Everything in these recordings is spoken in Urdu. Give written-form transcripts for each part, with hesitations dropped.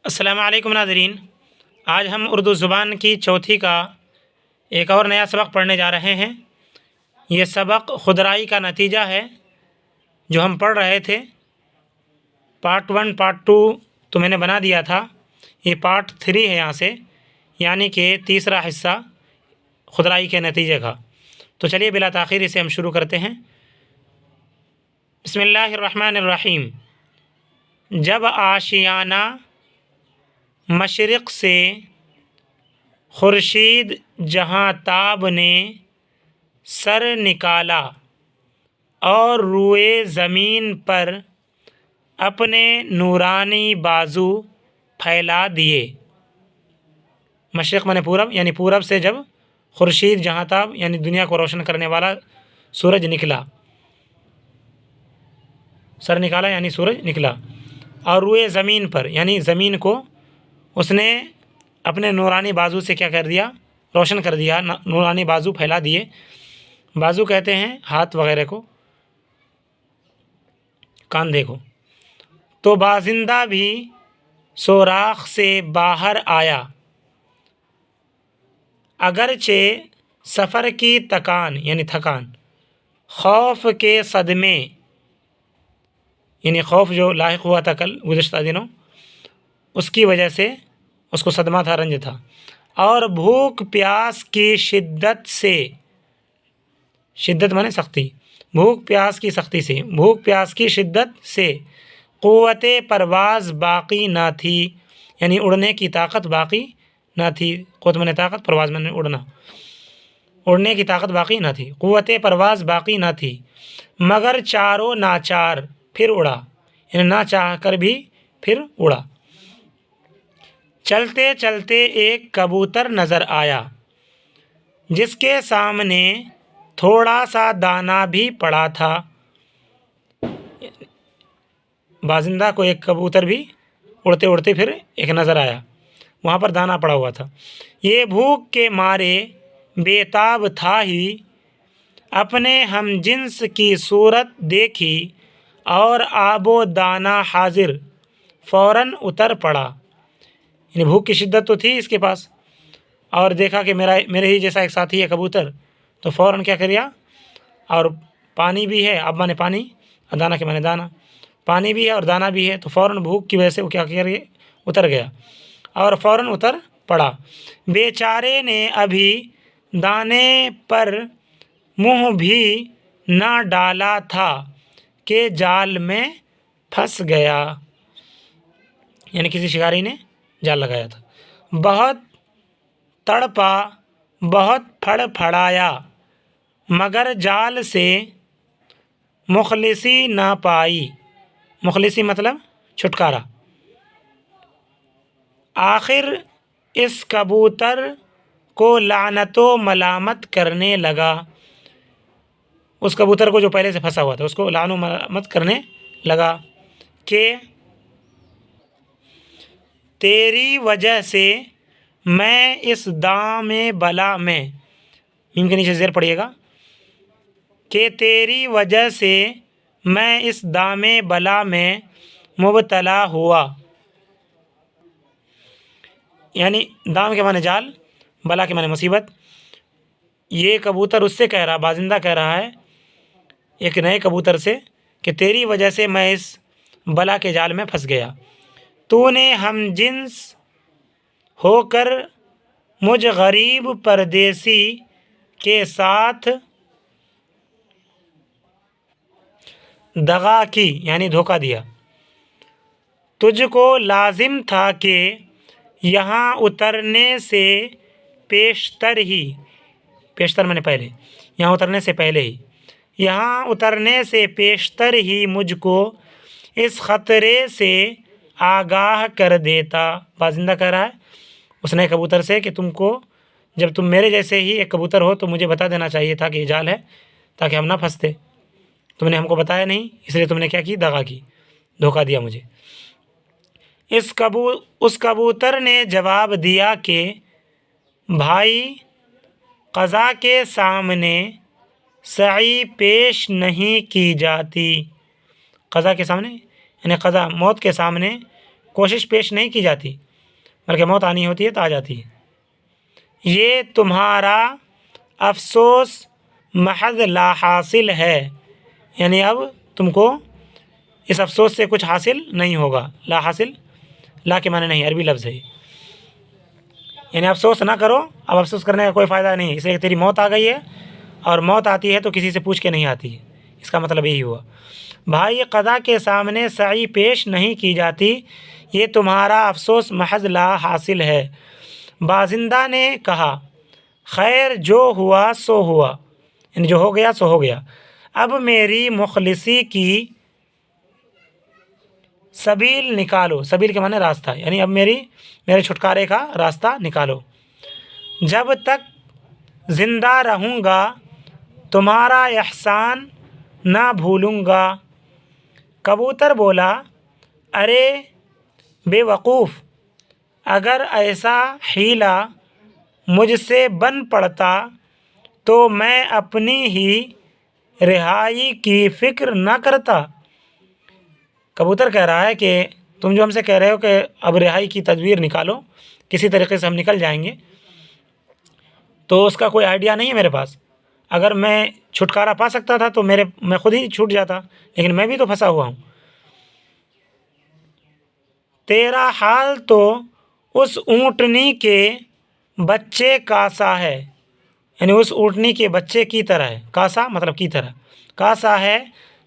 السلام علیکم ناظرین، آج ہم اردو زبان کی چوتھی کا ایک اور نیا سبق پڑھنے جا رہے ہیں۔ یہ سبق خودرائی کا نتیجہ ہے جو ہم پڑھ رہے تھے۔ پارٹ 1 پارٹ 2 تو میں نے بنا دیا تھا، یہ پارٹ 3 ہے یہاں سے، یعنی کہ تیسرا حصہ خودرائی کے نتیجے کا۔ تو چلیے بلا تاخیر اسے ہم شروع کرتے ہیں۔ بسم اللہ الرحمن الرحیم۔ جب آشیانہ مشرق سے خورشید جہاں تاب نے سر نکالا اور روئے زمین پر اپنے نورانی بازو پھیلا دیے۔ مشرق مانے پورب، یعنی پورب سے جب خورشید جہاں تاب یعنی دنیا کو روشن کرنے والا سورج نکلا، سر نکالا یعنی سورج نکلا، اور روئے زمین پر یعنی زمین کو اس نے اپنے نورانی بازو سے کیا کر دیا؟ روشن کر دیا، نورانی بازو پھیلا دیے۔ بازو کہتے ہیں ہاتھ وغیرہ کو، کاندھے کو۔ تو بازندہ بھی سوراخ سے باہر آیا، اگرچہ سفر کی تکان یعنی تھکان، خوف کے صدمے یعنی خوف جو لاحق ہوا تھا کل گزشتہ دنوں، اس کی وجہ سے اس کو صدمہ تھا، رنج تھا، اور بھوک پیاس کی شدت سے، شدت مانے سختی، بھوک پیاس کی سختی سے، بھوک پیاس کی شدت سے قوت پرواز باقی نہ تھی، یعنی اڑنے کی طاقت باقی نہ تھی۔ قوت مانے طاقت، پرواز مانے اڑنا، اڑنے کی طاقت باقی نہ تھی، قوت پرواز باقی نہ تھی، مگر چاروں ناچار پھر اڑا، یعنی نہ چاہ کر بھی پھر اڑا۔ چلتے چلتے ایک کبوتر نظر آیا جس کے سامنے تھوڑا سا دانہ بھی پڑا تھا۔ بازندہ کو ایک کبوتر بھی اڑتے اڑتے پھر ایک نظر آیا، وہاں پر دانہ پڑا ہوا تھا۔ یہ بھوک کے مارے بے تاب تھا ہی، اپنے ہم جنس کی صورت دیکھی اور آب و دانہ حاضر، فوراً اتر پڑا۔ یعنی بھوک کی شدت تو تھی اس کے پاس، اور دیکھا کہ میرے ہی جیسا ایک ساتھی ہے کبوتر، تو فوراً کیا کریا، اور پانی بھی ہے، اب مانے پانی، اور دانہ کے مانے دانہ، پانی بھی ہے اور دانہ بھی ہے، تو فوراً بھوک کی وجہ سے وہ کیا کرے، اتر گیا اور فوراً اتر پڑا۔ بیچارے نے ابھی دانے پر منہ بھی نہ ڈالا تھا کہ جال میں پھنس گیا، یعنی کسی شکاری نے جال لگایا تھا۔ بہت تڑپا، بہت پھڑ پھڑایا، مگر جال سے مخلصی نہ پائی۔ مخلصی مطلب چھٹکارا۔ آخر اس کبوتر کو لعنت و ملامت کرنے لگا، اس کبوتر کو جو پہلے سے پھنسا ہوا تھا اس کو لعن و ملامت کرنے لگا کہ تیری وجہ سے میں اس دام بلا میں، میم کے نیچے زیر پڑھیے گا، کہ تیری وجہ سے میں اس دام بلا میں مبتلا ہوا۔ یعنی دام کے معنی جال، بلا کے معنی مصیبت۔ یہ کبوتر اس سے کہہ رہا، بازندہ کہہ رہا ہے ایک نئے کبوتر سے کہ تیری وجہ سے میں اس بلا کے جال میں پھنس گیا۔ تو نے ہم جنس ہو کر مجھ غریب پردیسی کے ساتھ دغا کی، یعنی دھوکہ دیا۔ تجھ کو لازم تھا کہ یہاں اترنے سے پیشتر ہی، پیشتر میں نے پہلے، یہاں اترنے سے پہلے ہی، یہاں اترنے سے پیشتر ہی مجھ کو اس خطرے سے آگاہ کر دیتا۔ بازندہ کہہ رہا ہے اس نئے کبوتر سے کہ تم کو، جب تم میرے جیسے ہی ایک کبوتر ہو تو مجھے بتا دینا چاہیے تھا کہ یہ جال ہے، تاکہ ہم نہ پھنستے۔ تم نے ہم کو بتایا نہیں، اس لیے تم نے کیا کی، دغا کی، دھوکہ دیا مجھے۔ اس کبوتر نے جواب دیا کہ بھائی، قضا کے سامنے سعی پیش نہیں کی جاتی۔ قضا کے سامنے یعنی قضا، موت کے سامنے کوشش پیش نہیں کی جاتی، بلکہ موت آنی ہوتی ہے تو آ جاتی ہے۔ یہ تمہارا افسوس محض لا حاصل ہے، یعنی اب تم کو اس افسوس سے کچھ حاصل نہیں ہوگا۔ لا حاصل، لا کے معنی نہیں، عربی لفظ ہے، یعنی افسوس نہ کرو، اب افسوس کرنے کا کوئی فائدہ نہیں، اس لیے کہ تیری موت آ گئی ہے، اور موت آتی ہے تو کسی سے پوچھ کے نہیں آتی ہے، اس کا مطلب یہی ہوا۔ بھائی قضا کے سامنے سعی پیش نہیں کی جاتی، یہ تمہارا افسوس محض لا حاصل ہے۔ بازندہ نے کہا خیر جو ہوا سو ہوا، یعنی جو ہو گیا سو ہو گیا، اب میری مخلصی کی سبیل نکالو، سبیل کے معنی راستہ، یعنی اب میرے چھٹکارے کا راستہ نکالو۔ جب تک زندہ رہوں گا تمہارا احسان نہ بھولوں گا۔ کبوتر بولا ارے بے وقوف، اگر ایسا حیلہ مجھ سے بن پڑتا تو میں اپنی ہی رہائی کی فکر نہ کرتا۔ کبوتر کہہ رہا ہے کہ تم جو ہم سے کہہ رہے ہو کہ اب رہائی کی تدبیر نکالو، کسی طریقے سے ہم نکل جائیں گے، تو اس کا کوئی آئیڈیا نہیں ہے میرے پاس۔ اگر میں چھٹکارا پا سکتا تھا تو میں خود ہی چھوٹ جاتا، لیکن میں بھی تو پھنسا ہوا ہوں۔ تیرا حال تو اس اونٹنی کے بچے کا سا ہے، یعنی اس اونٹنی کے بچے کی طرح ہے، کاسا مطلب کی طرح، کاسا ہے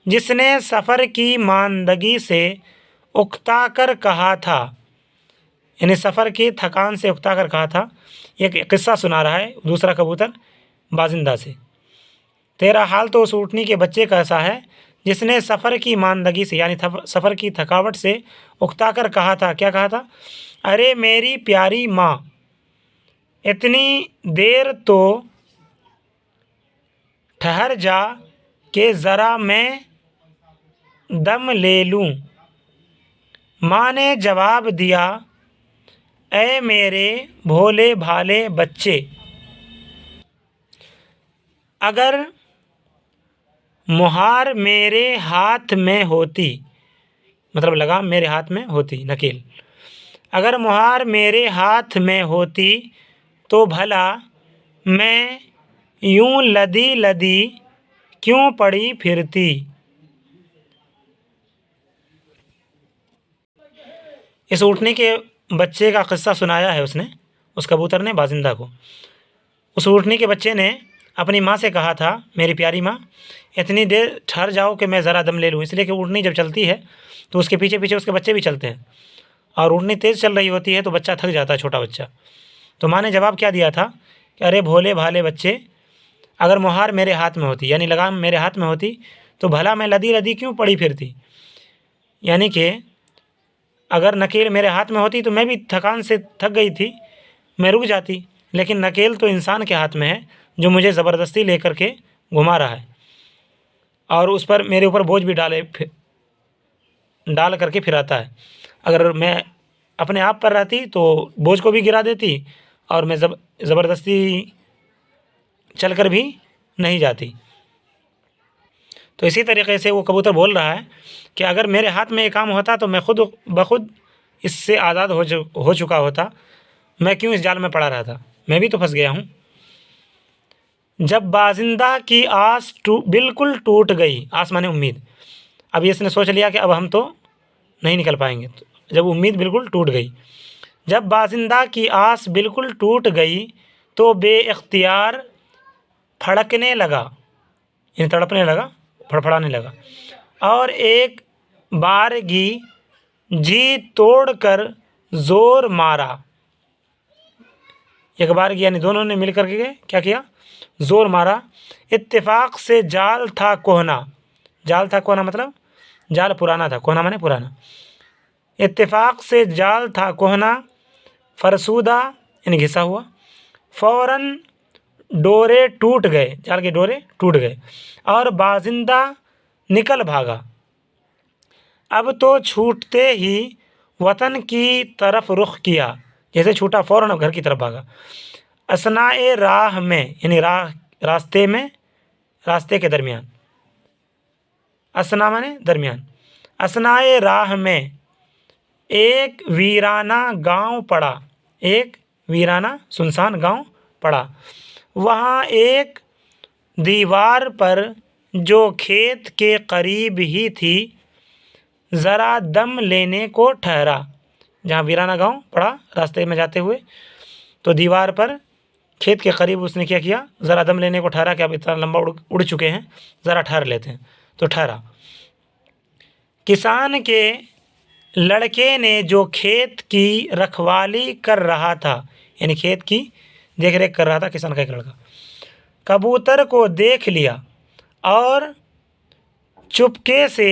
جس نے سفر کی ماندگی سے اکتا کر کہا تھا، یعنی سفر کی تھکان سے اکتا کر کہا تھا۔ یہ قصہ سنا رہا ہے دوسرا کبوتر بازندہ سے۔ تیرا حال تو اس اونٹنی کے بچے کا ایسا ہے جس نے سفر کی ماندگی سے، یعنی سفر کی تھکاوٹ سے اکتا کر کہا تھا، کیا کہا تھا؟ ارے میری پیاری ماں، اتنی دیر تو ٹھہر جا کہ ذرا میں دم لے لوں۔ ماں نے جواب دیا اے میرے بھولے بھالے بچے، اگر مہار میرے ہاتھ میں ہوتی، مطلب لگام میرے ہاتھ میں ہوتی، نکیل، اگر مہار میرے ہاتھ میں ہوتی تو بھلا میں یوں لدی لدی کیوں پڑی پھرتی۔ اس اونٹنی کے بچے کا قصہ سنایا ہے اس کبوتر نے بازندہ کو۔ اس اونٹنی کے بچے نے اپنی ماں سے کہا تھا میری پیاری ماں، اتنی دیر ٹھہر جاؤ کہ میں ذرا دم لے لوں، اس لیے کہ اونٹنی جب چلتی ہے تو اس کے پیچھے پیچھے اس کے بچے بھی چلتے ہیں، اور اونٹنی تیز چل رہی ہوتی ہے تو بچہ تھک جاتا ہے، چھوٹا بچہ۔ تو ماں نے جواب کیا دیا تھا کہ ارے بھولے بھالے بچے، اگر مہار میرے ہاتھ میں ہوتی، یعنی لگام میرے ہاتھ میں ہوتی تو بھلا میں لدی لدی کیوں پڑی پھرتی، یعنی کہ اگر نکیل میرے ہاتھ میں ہوتی تو میں بھی تھکان سے تھک گئی تھی، میں رک جاتی، لیکن نکیل تو انسان کے ہاتھ میں ہے جو مجھے زبردستی لے کر کے گھما رہا ہے، اور اس پر میرے اوپر بوجھ بھی ڈال کر کے پھراتا ہے۔ اگر میں اپنے آپ پر رہتی تو بوجھ کو بھی گرا دیتی، اور میں زبردستی چل کر بھی نہیں جاتی۔ تو اسی طریقے سے وہ کبوتر بول رہا ہے کہ اگر میرے ہاتھ میں یہ کام ہوتا تو میں خود بخود اس سے آزاد ہو چکا ہوتا، میں کیوں اس جال میں پڑا رہتا، میں بھی تو پھنس گیا ہوں۔ جب بازندہ کی آس بالکل ٹوٹ گئی، آس مانے امید، اب اس نے سوچ لیا کہ اب ہم تو نہیں نکل پائیں گے، جب امید بالکل ٹوٹ گئی، جب بازندہ کی آس بالکل ٹوٹ گئی تو بے اختیار پھڑکنے لگا، یعنی تڑپنے لگا، پھڑپھڑانے لگا، اور ایک بارگی جی توڑ کر زور مارا۔ ایک بارگی یعنی دونوں نے مل کر کے کیا کیا؟ زور مارا۔ اتفاق سے جال تھا کہنا، جال تھا کہنا مطلب جال پرانا تھا، کہنا مانے پرانا، اتفاق سے جال تھا کہنا، فرسودہ یعنی گھسا ہوا، فوراً ڈورے ٹوٹ گئے، جال کے ڈورے ٹوٹ گئے، اور بازندہ نکل بھاگا۔ اب تو چھوٹتے ہی وطن کی طرف رخ کیا، جیسے چھوٹا فوراً اب گھر کی طرف بھاگا۔ اثنائے راہ میں یعنی راستے میں، راستے کے درمیان، اثنا مانے درمیان، اثنائے راہ میں ایک ویرانہ گاؤں پڑا، ایک ویرانہ سنسان گاؤں پڑا، وہاں ایک دیوار پر جو کھیت کے قریب ہی تھی ذرا دم لینے کو ٹھہرا۔ جہاں ویرانہ گاؤں پڑا راستے میں جاتے ہوئے تو دیوار پر کھیت کے قریب اس نے کیا کیا، ذرا دم لینے کو ٹھہرا کہ اب اتنا لمبا اڑ چکے ہیں، ذرا ٹھہر لیتے ہیں، تو ٹھہرا۔ کسان کے لڑکے نے جو کھیت کی رکھوالی کر رہا تھا، یعنی کھیت کی دیکھ ریکھ کر رہا تھا کسان کا ایک لڑکا، کبوتر کو دیکھ لیا اور چپکے سے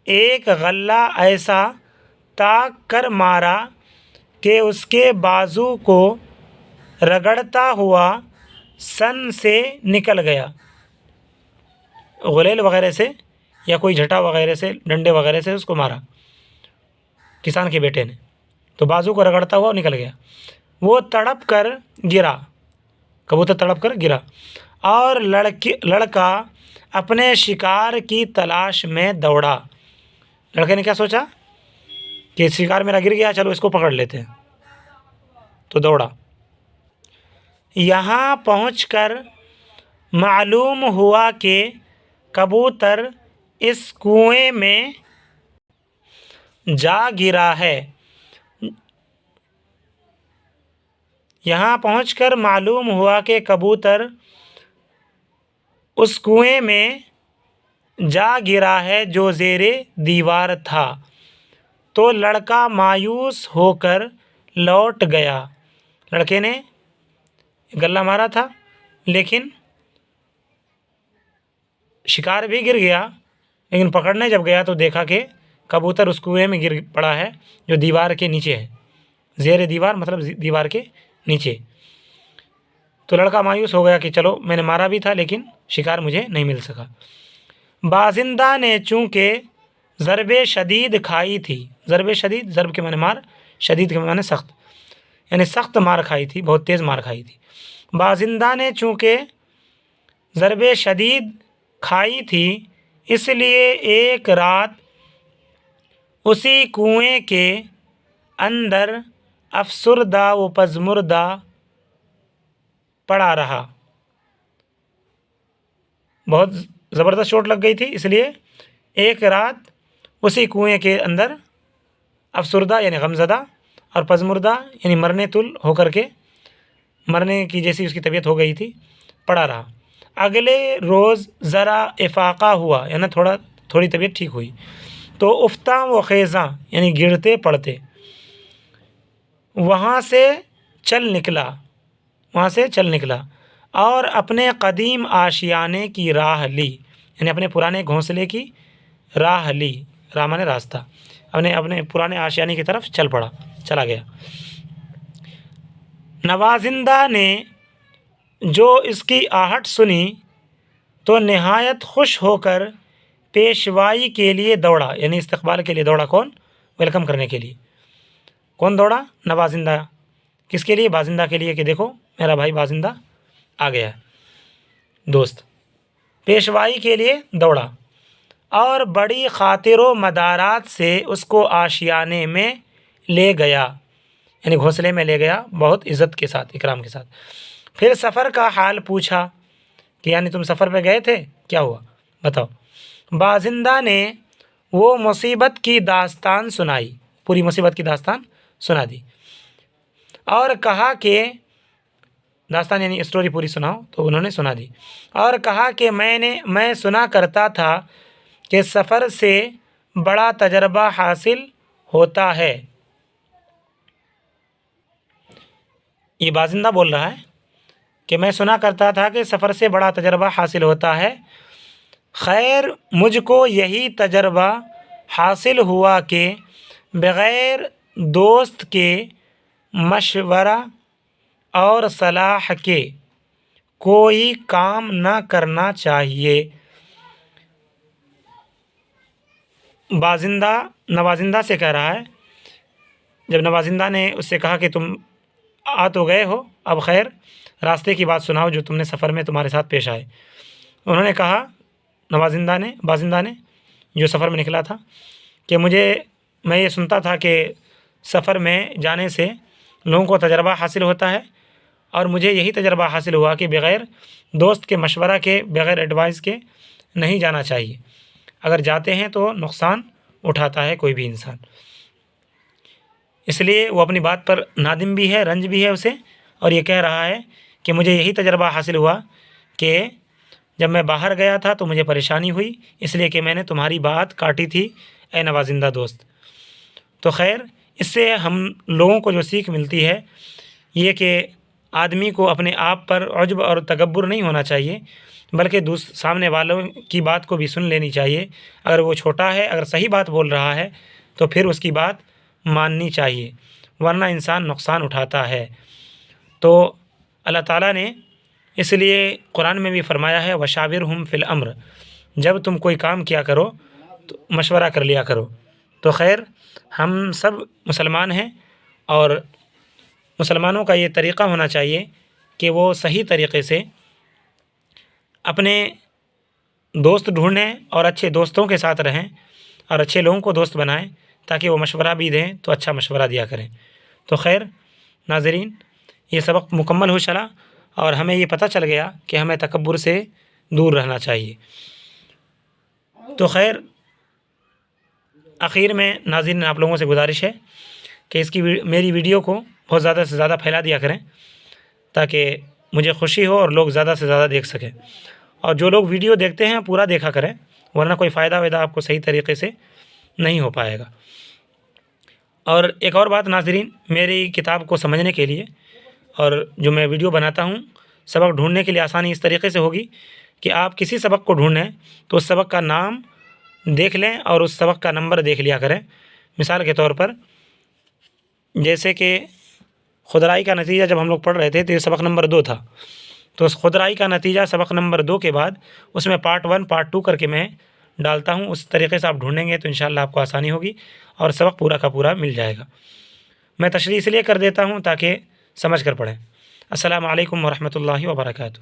ایک غلہ ایسا تاک کر مارا کہ اس کے بازو کو رگڑتا ہوا سن سے نکل گیا۔ غلیل وغیرہ سے یا کوئی جھٹا وغیرہ سے، ڈنڈے وغیرہ سے اس کو مارا کسان کے بیٹے نے، تو بازو کو رگڑتا ہوا نکل گیا۔ وہ تڑپ کر گرا، کبوتر تڑپ کر گرا، اور لڑکا اپنے شکار کی تلاش میں دوڑا۔ لڑکے نے کیا سوچا کہ شکار میرا گر گیا، چلو اس کو پکڑ لیتے ہیں، تو دوڑا۔ یہاں پہنچ کر معلوم ہوا کہ کبوتر اس کنویں میں جا گرا ہے۔ یہاں پہنچ کر معلوم ہوا کہ کبوتر اس کنویں میں جا گرا ہے جو زیر دیوار تھا، تو لڑکا مایوس ہو کر لوٹ گیا۔ لڑکے نے گلہ مارا تھا لیکن شکار بھی گر گیا، لیکن پکڑنے جب گیا تو دیکھا کہ کبوتر اس کنویں میں گر پڑا ہے جو دیوار کے نیچے ہے، زیر دیوار مطلب دیوار کے نیچے۔ تو لڑکا مایوس ہو گیا کہ چلو میں نے مارا بھی تھا لیکن شکار مجھے نہیں مل سکا۔ بازندہ نے چونکہ ضرب شدید کھائی تھی، ضرب شدید، ضرب کے معنی مار، شدید کے معنی سخت، یعنی سخت مار کھائی تھی، بہت تیز مار کھائی تھی۔ بازندہ نے چونکہ ضرب شدید کھائی تھی اس لیے ایک رات اسی کنویں کے اندر افسردہ و پژمردہ پڑا رہا۔ بہت زبردست چوٹ لگ گئی تھی، اس لیے ایک رات اسی کنویں کے اندر افسردہ یعنی غمزدہ اور پژمردہ یعنی مرنے تل ہو کر کے، مرنے کی جیسی اس کی طبیعت ہو گئی تھی، پڑا رہا۔ اگلے روز ذرا افاقہ ہوا، یعنی تھوڑی طبیعت ٹھیک ہوئی، تو افتاں و خیزاں یعنی گرتے پڑتے وہاں سے چل نکلا اور اپنے قدیم آشیانے کی راہ لی، یعنی اپنے پرانے گھونسلے کی راہ لی، راہ مانے راستہ، اپنے پرانے آشیانے کی طرف چلا گیا۔ نوازندہ نے جو اس کی آہٹ سنی تو نہایت خوش ہو کر پیشوائی کے لیے دوڑا، یعنی استقبال کے لیے دوڑا۔ کون؟ ویلکم کرنے کے لیے۔ کون دوڑا؟ نوازندہ۔ کس کے لیے؟ بازندہ کے لیے، کہ دیکھو میرا بھائی بازندہ آ گیا ہے، دوست۔ پیشوائی کے لیے دوڑا اور بڑی خاطر و مدارات سے اس کو آشیانے میں لے گیا، یعنی گھونسلے میں لے گیا، بہت عزت کے ساتھ، اکرام کے ساتھ۔ پھر سفر کا حال پوچھا کہ یعنی تم سفر پہ گئے تھے، کیا ہوا بتاؤ۔ بازندہ نے وہ مصیبت کی داستان سنائی، پوری مصیبت کی داستان سنا دی، اور کہا کہ داستان یعنی اسٹوری پوری سناؤ، تو انہوں نے سنا دی، اور کہا کہ میں سنا کرتا تھا کہ سفر سے بڑا تجربہ حاصل ہوتا ہے۔ یہ بازندہ بول رہا ہے کہ میں سنا کرتا تھا کہ سفر سے بڑا تجربہ حاصل ہوتا ہے، خیر مجھ کو یہی تجربہ حاصل ہوا کہ بغیر دوست کے مشورہ اور صلاح کے کوئی کام نہ کرنا چاہیے۔ بازندہ نوازندہ سے کہہ رہا ہے، جب نوازندہ نے اس سے کہا کہ تم آ تو گئے ہو، اب خیر راستے کی بات سناؤ جو تم نے سفر میں تمہارے ساتھ پیش آئے۔ انہوں نے کہا بازندہ نے جو سفر میں نکلا تھا کہ میں یہ سنتا تھا کہ سفر میں جانے سے لوگوں کو تجربہ حاصل ہوتا ہے، اور مجھے یہی تجربہ حاصل ہوا کہ بغیر دوست کے مشورہ کے، بغیر ایڈوائس کے نہیں جانا چاہیے۔ اگر جاتے ہیں تو نقصان اٹھاتا ہے کوئی بھی انسان، اس لیے وہ اپنی بات پر نادم بھی ہے، رنج بھی ہے اسے، اور یہ کہہ رہا ہے کہ مجھے یہی تجربہ حاصل ہوا کہ جب میں باہر گیا تھا تو مجھے پریشانی ہوئی، اس لیے کہ میں نے تمہاری بات کاٹی تھی اے نوازندہ دوست۔ تو خیر، اس سے ہم لوگوں کو جو سیکھ ملتی ہے یہ کہ آدمی کو اپنے آپ پر عجب اور تکبر نہیں ہونا چاہیے، بلکہ سامنے والوں کی بات کو بھی سن لینی چاہیے۔ اگر وہ چھوٹا ہے، اگر صحیح بات بول رہا ہے تو پھر اس کی بات ماننی چاہیے، ورنہ انسان نقصان اٹھاتا ہے۔ تو اللہ تعالیٰ نے اس لیے قرآن میں بھی فرمایا ہے وَشَاوِرْهُمْ فِي الْأَمْرِ، جب تم کوئی کام کیا کرو تو مشورہ کر لیا کرو۔ تو خیر، ہم سب مسلمان ہیں، اور مسلمانوں کا یہ طریقہ ہونا چاہیے کہ وہ صحیح طریقے سے اپنے دوست ڈھونڈیں اور اچھے دوستوں کے ساتھ رہیں اور اچھے لوگوں کو دوست بنائیں، تاکہ وہ مشورہ بھی دیں تو اچھا مشورہ دیا کریں۔ تو خیر ناظرین، یہ سبق مکمل ہو چلا اور ہمیں یہ پتہ چل گیا کہ ہمیں تکبر سے دور رہنا چاہیے۔ تو خیر، آخر میں ناظرین آپ لوگوں سے گزارش ہے کہ میری ویڈیو کو بہت زیادہ سے زیادہ پھیلا دیا کریں، تاکہ مجھے خوشی ہو اور لوگ زیادہ سے زیادہ دیکھ سکیں، اور جو لوگ ویڈیو دیکھتے ہیں پورا دیکھا کریں، ورنہ کوئی فائدہ آپ کو صحیح طریقے سے نہیں ہو پائے گا۔ اور ایک اور بات ناظرین، میری کتاب کو سمجھنے کے لیے اور جو میں ویڈیو بناتا ہوں سبق ڈھونڈنے کے لیے آسانی اس طریقے سے ہوگی کہ آپ کسی سبق کو ڈھونڈیں تو اس سبق کا نام دیکھ لیں اور اس سبق کا نمبر دیکھ لیا کریں۔ مثال کے طور پر جیسے کہ خدرائی کا نتیجہ جب ہم لوگ پڑھ رہے تھے تو یہ سبق نمبر 2 تھا، تو اس خدرائی کا نتیجہ سبق نمبر 2 کے بعد اس میں پارٹ 1 پارٹ 2 کر کے میں ڈالتا ہوں۔ اس طریقے سے آپ ڈھونڈیں گے تو انشاءاللہ آپ کو آسانی ہوگی اور سبق پورا کا پورا مل جائے گا۔ میں تشریح اس لیے کر دیتا ہوں تاکہ سمجھ کر پڑھیں۔ السلام علیکم ورحمۃ اللہ وبرکاتہ۔